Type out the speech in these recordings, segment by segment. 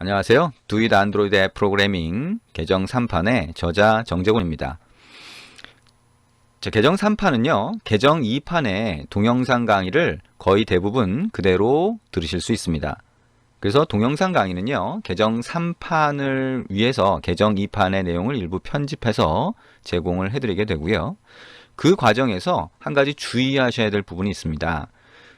안녕하세요. 두잇 안드로이드 앱 프로그래밍 계정 3판의 저자 정재곤입니다. 계정 3판은요, 계정 2판의 동영상 강의를 거의 대부분 그대로 들으실 수 있습니다. 그래서 동영상 강의는요, 계정 3판을 위해서 계정 2판의 내용을 일부 편집해서 제공을 해드리게 되고요. 그 과정에서 한 가지 주의하셔야 될 부분이 있습니다.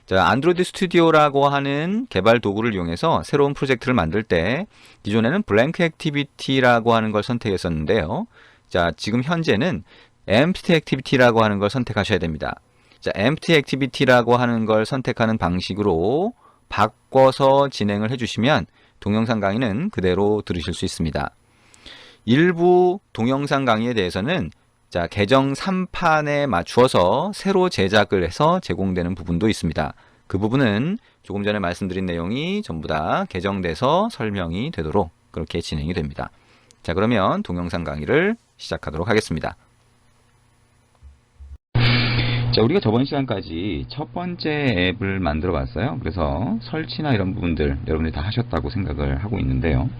자, 안드로이드 스튜디오라고 하는 개발 도구를 이용해서 새로운 프로젝트를 만들 때 기존에는 블랭크 액티비티라고 하는 걸 선택했었는데요. 자, 지금 현재는 empty activity라고 하는 걸 선택하셔야 됩니다. 자, empty activity라고 하는 걸 선택하는 방식으로 바꿔서 진행을 해주시면 동영상 강의는 그대로 들으실 수 있습니다. 일부 동영상 강의에 대해서는 자, 계정 3판에 맞추어서 새로 제작을 해서 제공되는 부분도 있습니다. 그 부분은 조금 전에 말씀드린 내용이 전부 다 개정돼서 설명이 되도록 그렇게 진행이 됩니다. 자, 그러면 동영상 강의를 시작하도록 하겠습니다. 자, 우리가 저번 시간까지 첫 번째 앱을 만들어 봤어요. 그래서 설치나 이런 부분들 여러분들이 다 하셨다고 생각을 하고 있는데요.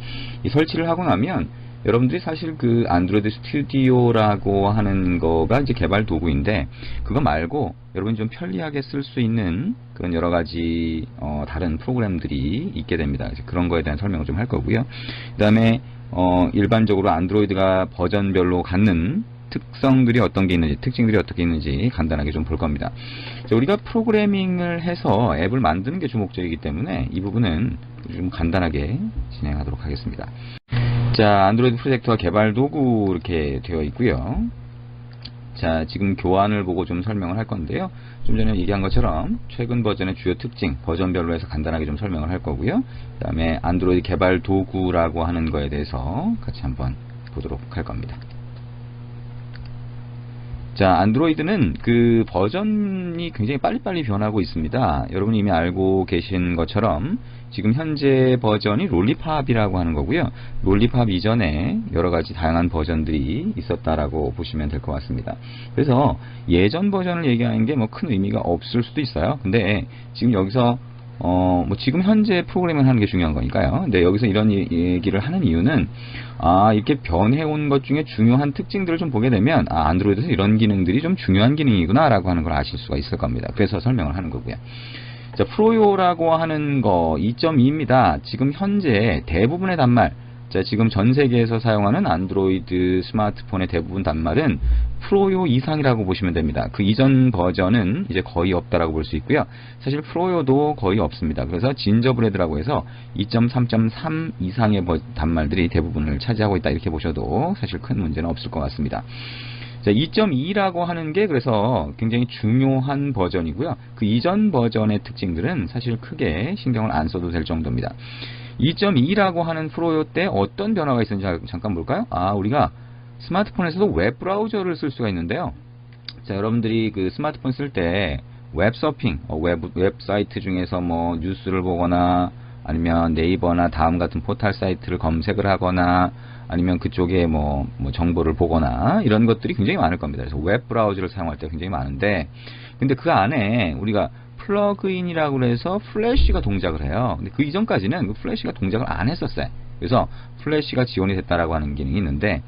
이 설치를 하고 나면 여러분들이 사실 그 안드로이드 스튜디오라고 하는 거가 이제 개발 도구인데, 그거 말고 여러분이 좀 편리하게 쓸 수 있는 그런 여러 가지 다른 프로그램들이 있게 됩니다. 그런 거에 대한 설명을 좀 할 거고요. 그 다음에 일반적으로 안드로이드가 버전별로 갖는 특성들이 어떤 게 있는지, 특징들이 어떻게 있는지 간단하게 좀 볼 겁니다. 우리가 프로그래밍을 해서 앱을 만드는 게 주 목적이기 때문에 이 부분은 좀 간단하게 진행하도록 하겠습니다. 자, 안드로이드 프로젝트와 개발 도구 이렇게 되어 있고요. 자, 지금 교환을 보고 좀 설명을 할 건데요. 좀 전에 얘기한 것처럼 최근 버전의 주요 특징, 버전별로 해서 간단하게 좀 설명을 할 거고요. 그 다음에 안드로이드 개발 도구라고 하는 거에 대해서 같이 한번 보도록 할 겁니다. 자, 안드로이드는 그 버전이 굉장히 빨리빨리 변하고 있습니다. 여러분이 이미 알고 계신 것처럼 지금 현재 버전이 롤리팝이라고 하는 거고요. 롤리팝 이전에 여러 가지 다양한 버전들이 있었다라고 보시면 될 것 같습니다. 그래서 예전 버전을 얘기하는 게 뭐 큰 의미가 없을 수도 있어요. 근데 지금 여기서 뭐 지금 현재 프로그래밍을 하는 게 중요한 거니까요. 근데 여기서 이런 얘기를 하는 이유는 이렇게 변해온 것 중에 중요한 특징들을 좀 보게 되면 안드로이드에서 이런 기능들이 좀 중요한 기능이구나 라고 하는 걸 아실 수가 있을 겁니다. 그래서 설명을 하는 거고요. 자, 프로요라고 하는 거 2.2입니다. 지금 현재 대부분의 단말, 자, 지금 전 세계에서 사용하는 안드로이드 스마트폰의 대부분 단말은 프로요 이상이라고 보시면 됩니다. 그 이전 버전은 이제 거의 없다라고 볼 수 있고요. 사실 프로요도 거의 없습니다. 그래서 진저브레드라고 해서 2.3.3 이상의 단말들이 대부분을 차지하고 있다, 이렇게 보셔도 사실 큰 문제는 없을 것 같습니다. 자, 2.2라고 하는 게 그래서 굉장히 중요한 버전이고요. 그 이전 버전의 특징들은 사실 크게 신경을 안 써도 될 정도입니다. 2.2라고 하는 프로요 때 어떤 변화가 있었는지 잠깐 볼까요? 우리가 스마트폰에서도 웹 브라우저를 쓸 수가 있는데요. 자, 여러분들이 그 스마트폰 쓸 때 웹서핑, 웹사이트 중에서 뭐 뉴스를 보거나 아니면 네이버나 다음 같은 포털 사이트를 검색을 하거나 아니면 그쪽에 뭐 정보를 보거나 이런 것들이 굉장히 많을 겁니다. 그래서 웹 브라우저를 사용할 때 굉장히 많은데, 근데 그 안에 우리가 플러그인이라고 해서 플래시가 동작을 해요. 근데 그 이전까지는 그 플래시가 동작을 안 했었어요. 그래서 플래시가 지원이 됐다라고 하는 기능이 있는데,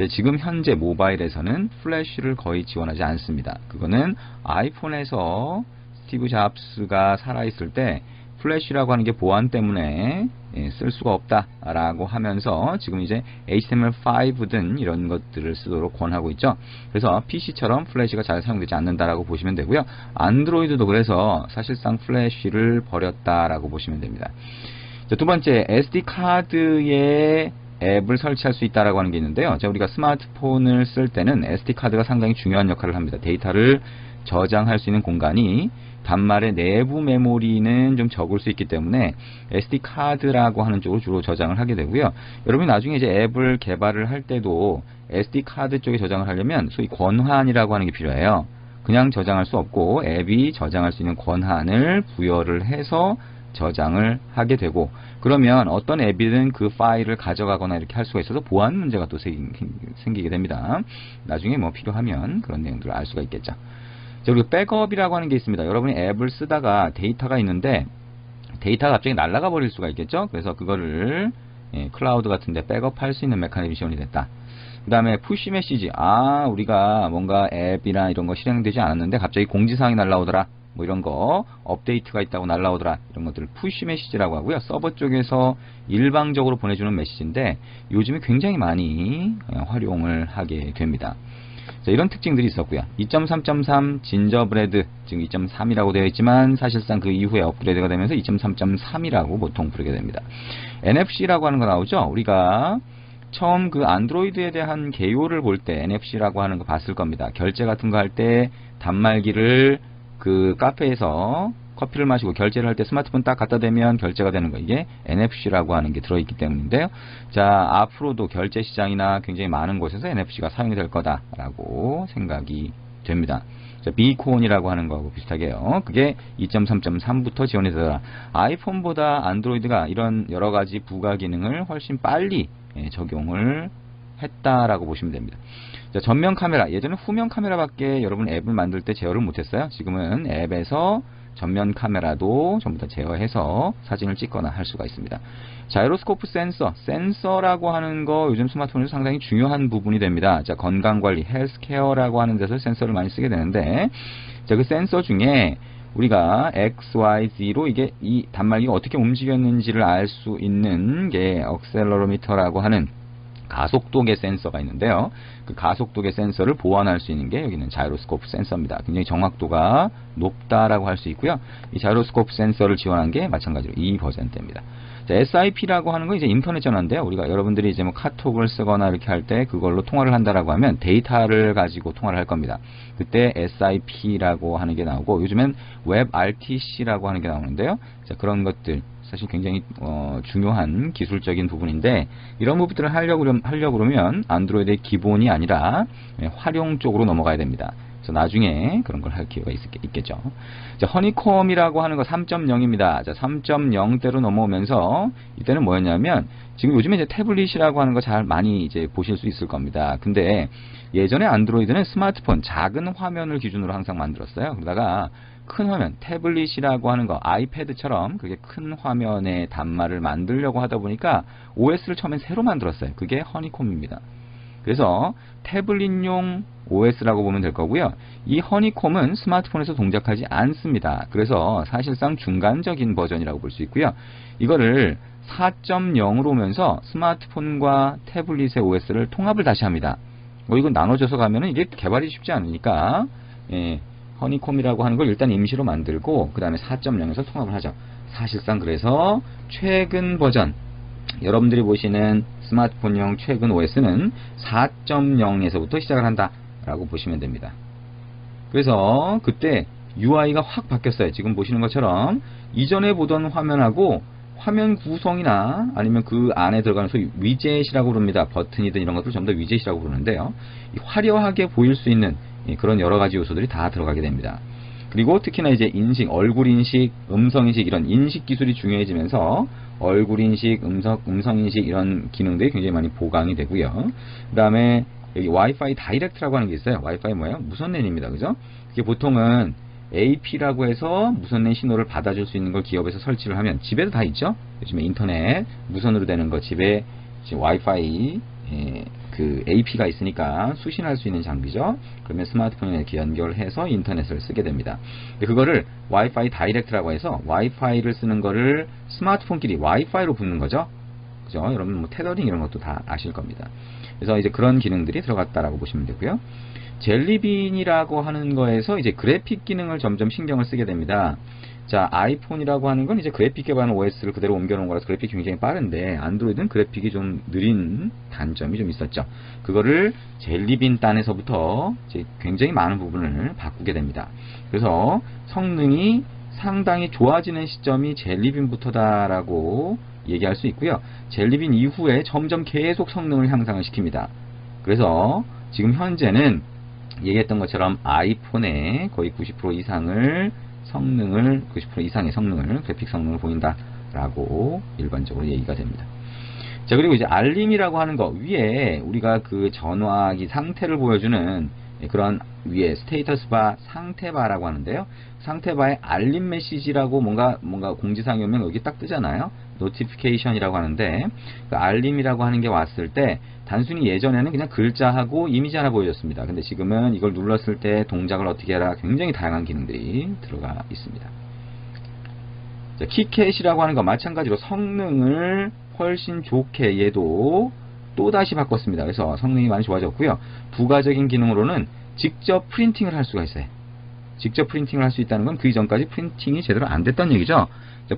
지금 현재 모바일에서는 플래시를 거의 지원하지 않습니다. 그거는 아이폰에서 스티브 잡스가 살아있을 때 플래시라고 하는 게 보안 때문에 쓸 수가 없다라고 하면서 지금 이제 HTML5든 이런 것들을 쓰도록 권하고 있죠. 그래서 PC처럼 플래시가 잘 사용되지 않는다라고 보시면 되고요. 안드로이드도 그래서 사실상 플래시를 버렸다라고 보시면 됩니다. 자, 두 번째, SD카드에 앱을 설치할 수 있다라고 하는 게 있는데요. 자, 우리가 스마트폰을 쓸 때는 SD카드가 상당히 중요한 역할을 합니다. 데이터를 저장할 수 있는 공간이 단말의 내부 메모리는 좀 적을 수 있기 때문에 SD카드라고 하는 쪽으로 주로 저장을 하게 되고요. 여러분이 나중에 이제 앱을 개발을 할 때도 SD카드 쪽에 저장을 하려면 소위 권한이라고 하는 게 필요해요. 그냥 저장할 수 없고 앱이 저장할 수 있는 권한을 부여를 해서 저장을 하게 되고, 그러면 어떤 앱이든 그 파일을 가져가거나 이렇게 할 수가 있어서 보안 문제가 또 생기게 됩니다. 나중에 뭐 필요하면 그런 내용들을 알 수가 있겠죠. 자, 그리고 백업이라고 하는 게 있습니다. 여러분이 앱을 쓰다가 데이터가 있는데 데이터가 갑자기 날아가 버릴 수가 있겠죠. 그래서 그거를 클라우드 같은데 백업할 수 있는 메커니즘이 지원이 됐다. 그 다음에 푸시 메시지. 우리가 뭔가 앱이나 이런 거 실행되지 않았는데 갑자기 공지사항이 날라오더라. 뭐 이런 거 업데이트가 있다고 날라오더라. 이런 것들을 푸시 메시지라고 하고요. 서버 쪽에서 일방적으로 보내주는 메시지인데 요즘에 굉장히 많이 활용을 하게 됩니다. 자, 이런 특징들이 있었고요. 2.3.3 진저브레드, 지금 2.3이라고 되어 있지만 사실상 그 이후에 업그레이드가 되면서 2.3.3이라고 보통 부르게 됩니다. NFC라고 하는 거 나오죠? 우리가 처음 그 안드로이드에 대한 개요를 볼 때 NFC라고 하는 거 봤을 겁니다. 결제 같은 거 할 때 단말기를 그 카페에서 커피를 마시고 결제를 할 때 스마트폰 딱 갖다 대면 결제가 되는 거, 이게 NFC라고 하는 게 들어있기 때문인데요. 자, 앞으로도 결제 시장이나 굉장히 많은 곳에서 NFC가 사용이 될 거다라고 생각이 됩니다. 자, 비콘이라고 하는 거하고 비슷하게요. 그게 2.3.3부터 지원이 되더라. 아이폰보다 안드로이드가 이런 여러 가지 부가 기능을 훨씬 빨리 적용을 했다라고 보시면 됩니다. 자, 전면 카메라. 예전에 후면 카메라밖에 여러분 앱을 만들 때 제어를 못했어요. 지금은 앱에서 전면 카메라도 전부 다 제어해서 사진을 찍거나 할 수가 있습니다. 자이로스코프 센서라고 하는 거 요즘 스마트폰에서 상당히 중요한 부분이 됩니다. 자, 건강관리, 헬스케어라고 하는 데서 센서를 많이 쓰게 되는데, 자, 그 센서 중에 우리가 X, Y, Z로 이게 이 단말기가 어떻게 움직였는지를 알 수 있는 게 억셀러로미터라고 하는 가속도계 센서가 있는데요. 그 가속도계 센서를 보완할 수 있는 게 여기는 자이로스코프 센서입니다. 굉장히 정확도가 높다라고 할 수 있고요. 이 자이로스코프 센서를 지원한 게 마찬가지로 2%입니다. 자, SIP라고 하는 건 이제 인터넷 전화인데요. 우리가 여러분들이 이제 뭐 카톡을 쓰거나 이렇게 할 때 그걸로 통화를 한다라고 하면 데이터를 가지고 통화를 할 겁니다. 그때 SIP라고 하는 게 나오고, 요즘엔 WebRTC라고 하는 게 나오는데요. 자, 그런 것들 사실 굉장히 중요한 기술적인 부분인데, 이런 부분들을 하려고 그러면 안드로이드의 기본이 아니라 활용 쪽으로 넘어가야 됩니다. 그래서 나중에 그런 걸 할 기회가 있겠죠. 자, 허니콤이라고 하는 거 3.0입니다. 자, 3.0대로 넘어오면서 이때는 뭐였냐면, 지금 요즘에 이제 태블릿이라고 하는 거 잘 많이 이제 보실 수 있을 겁니다. 근데 예전에 안드로이드는 스마트폰 작은 화면을 기준으로 항상 만들었어요. 그러다가 큰 화면, 태블릿이라고 하는 거, 아이패드처럼 그게 큰 화면의 단말을 만들려고 하다 보니까 OS를 처음엔 새로 만들었어요. 그게 허니콤입니다. 그래서 태블릿용 OS라고 보면 될 거고요. 이 허니콤은 스마트폰에서 동작하지 않습니다. 그래서 사실상 중간적인 버전이라고 볼 수 있고요. 이거를 4.0으로 오면서 스마트폰과 태블릿의 OS를 통합을 다시 합니다. 이건 나눠져서 가면은 이게 개발이 쉽지 않으니까, 허니콤이라고 하는 걸 일단 임시로 만들고 그 다음에 4.0에서 통합을 하죠. 사실상 그래서 최근 버전, 여러분들이 보시는 스마트폰용 최근 OS는 4.0에서부터 시작을 한다라고 보시면 됩니다. 그래서 그때 UI가 확 바뀌었어요. 지금 보시는 것처럼 이전에 보던 화면하고 화면 구성이나 아니면 그 안에 들어가는 소위 위젯이라고 부릅니다. 버튼이든 이런 것들 전부 다 위젯이라고 부르는데요. 화려하게 보일 수 있는 그런 여러 가지 요소들이 다 들어가게 됩니다. 그리고 특히나 이제 인식, 얼굴 인식, 음성 인식, 이런 인식 기술이 중요해지면서 얼굴 인식, 음성 인식 이런 기능들이 굉장히 많이 보강이 되고요. 그 다음에 여기 와이파이 다이렉트라고 하는 게 있어요. 와이파이 뭐예요? 무선랜입니다. 그죠? 이게 보통은 AP라고 해서 무선랜 신호를 받아줄 수 있는 걸 기업에서 설치를 하면, 집에도 다 있죠? 요즘에 인터넷 무선으로 되는 거, 집에 와이파이 그 AP가 있으니까 수신할 수 있는 장비죠. 그러면 스마트폰에 이렇게 연결해서 인터넷을 쓰게 됩니다. 그거를 와이파이 다이렉트라고 해서 와이파이를 쓰는 거를 스마트폰끼리 와이파이로 붙는 거죠. 그죠? 여러분 뭐 테더링 이런 것도 다 아실 겁니다. 그래서 이제 그런 기능들이 들어갔다라고 보시면 되고요. 젤리빈이라고 하는 거에서 이제 그래픽 기능을 점점 신경을 쓰게 됩니다. 자, 아이폰이라고 하는 건 이제 그래픽 개발한 OS를 그대로 옮겨놓은 거라서 그래픽이 굉장히 빠른데, 안드로이드는 그래픽이 좀 느린 단점이 좀 있었죠. 그거를 젤리빈 단에서부터 이제 굉장히 많은 부분을 바꾸게 됩니다. 그래서 성능이 상당히 좋아지는 시점이 젤리빈부터다라고 얘기할 수 있고요. 젤리빈 이후에 점점 계속 성능을 향상을 시킵니다. 그래서 지금 현재는 얘기했던 것처럼 아이폰의 거의 90% 이상의 성능을, 그래픽 성능을 보인다라고 일반적으로 얘기가 됩니다. 자, 그리고 이제 알림이라고 하는 거, 위에 우리가 그 전화기 상태를 보여주는 그런 위에 스테이터스 바, 상태 바라고 하는데요. 상태 바에 알림 메시지라고 뭔가 공지사항이 오면 여기 딱 뜨잖아요. 노티피케이션이라고 하는데 그 알림이라고 하는 게 왔을 때 단순히 예전에는 그냥 글자하고 이미지 하나 보여줬습니다. 근데 지금은 이걸 눌렀을 때 동작을 어떻게 해라 굉장히 다양한 기능들이 들어가 있습니다. 자, 키캣이라고 하는 거 마찬가지로 성능을 훨씬 좋게 얘도 또다시 바꿨습니다. 그래서 성능이 많이 좋아졌고요. 부가적인 기능으로는 직접 프린팅을 할 수가 있어요. 직접 프린팅을 할 수 있다는 건 그 이전까지 프린팅이 제대로 안 됐다는 얘기죠.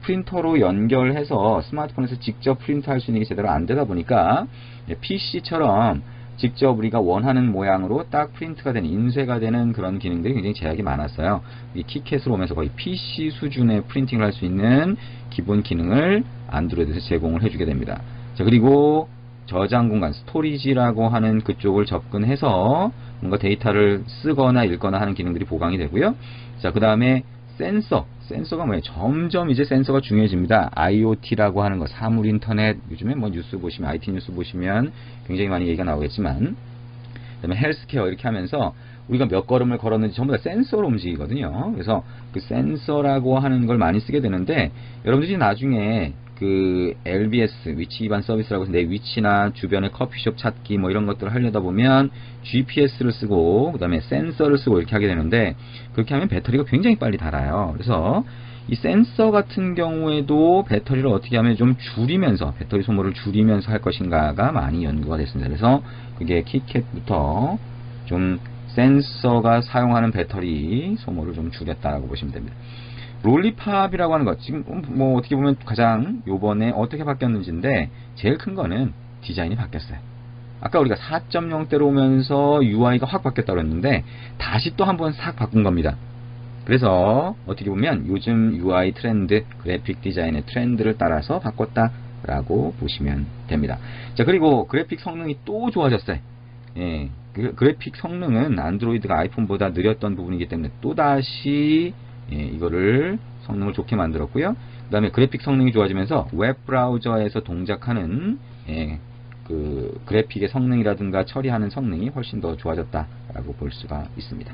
프린터로 연결해서 스마트폰에서 직접 프린트할 수 있는 게 제대로 안 되다 보니까 PC처럼 직접 우리가 원하는 모양으로 딱 프린트가 되는, 인쇄가 되는 그런 기능들이 굉장히 제약이 많았어요. 이 키캣으로 오면서 거의 PC 수준의 프린팅을 할 수 있는 기본 기능을 안드로이드에서 제공을 해주게 됩니다. 자, 그리고 저장 공간, 스토리지라고 하는 그쪽을 접근해서 뭔가 데이터를 쓰거나 읽거나 하는 기능들이 보강이 되고요. 자, 그 다음에 센서가 뭐예요? 점점 이제 센서가 중요해집니다. IoT라고 하는 거, 사물 인터넷, 요즘에 뭐 뉴스 보시면, IT 뉴스 보시면 굉장히 많이 얘기가 나오겠지만, 그 다음에 헬스케어 이렇게 하면서 우리가 몇 걸음을 걸었는지 전부 다 센서로 움직이거든요. 그래서 그 센서라고 하는 걸 많이 쓰게 되는데, 여러분들이 나중에 그 LBS, 위치 기반 서비스라고 해서 내 위치나 주변의 커피숍 찾기 뭐 이런 것들을 하려다 보면 GPS를 쓰고 그 다음에 센서를 쓰고 이렇게 하게 되는데, 그렇게 하면 배터리가 굉장히 빨리 닳아요. 그래서 이 센서 같은 경우에도 배터리를 어떻게 하면 좀 줄이면서, 배터리 소모를 줄이면서 할 것인가가 많이 연구가 됐습니다. 그래서 그게 키캣부터 좀 센서가 사용하는 배터리 소모를 좀 줄였다고 보시면 됩니다. 롤리팝이라고 하는 것, 지금 뭐 어떻게 보면 가장 요번에 어떻게 바뀌었는지인데, 제일 큰 거는 디자인이 바뀌었어요. 아까 우리가 4.0대로 오면서 UI가 확 바뀌었다고 했는데 다시 또 한번 싹 바꾼 겁니다. 그래서 어떻게 보면 요즘 UI 트렌드, 그래픽 디자인의 트렌드를 따라서 바꿨다라고 보시면 됩니다. 자, 그리고 그래픽 성능이 또 좋아졌어요. 예, 그래픽 성능은 안드로이드가 아이폰보다 느렸던 부분이기 때문에 또다시 이거를 성능을 좋게 만들었고요. 그 다음에 그래픽 성능이 좋아지면서 웹 브라우저에서 동작하는 그 그래픽의 성능이라든가 처리하는 성능이 훨씬 더 좋아졌다라고 볼 수가 있습니다.